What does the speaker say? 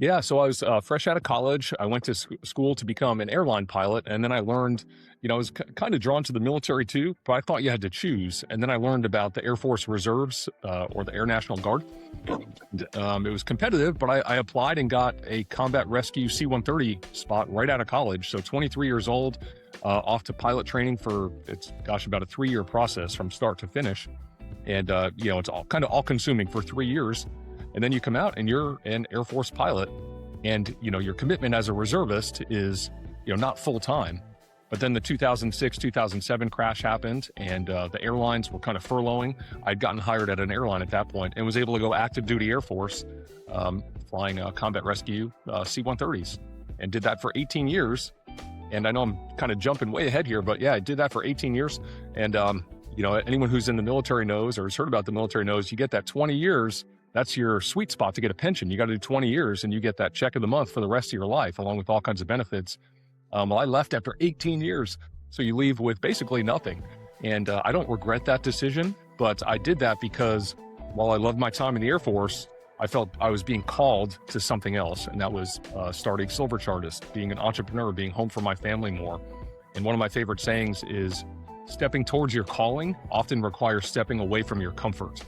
Yeah, so I was fresh out of college. I went to school to become an airline pilot, and then I learned, I was kind of drawn to the military too, but I thought you had to choose. And then I learned about the Air Force Reserves or the Air National Guard. It was competitive, but I applied and got a combat rescue C-130 spot right out of college. So 23 years old, off to pilot training for about a 3-year process from start to finish, and it's all kind of all consuming for 3 years. And then you come out and you're an Air Force pilot, and your commitment as a reservist is not full time. But then the 2006 2007 crash happened, and the airlines were kind of furloughing. I'd gotten hired at an airline at that point and was able to go active duty Air Force, flying combat rescue C-130s, and did that for 18 years. And I know I'm kind of jumping way ahead here, but yeah, I did that for 18 years. And anyone who's in the military knows, or has heard about the military knows, you get that 20 years. That's your sweet spot to get a pension. You got to do 20 years and you get that check of the month for the rest of your life, along with all kinds of benefits. Well, I left after 18 years. So you leave with basically nothing. And I don't regret that decision, but I did that because while I loved my time in the Air Force, I felt I was being called to something else. And that was starting Silver Chartist, being an entrepreneur, being home for my family more. And one of my favorite sayings is, stepping towards your calling often requires stepping away from your comfort.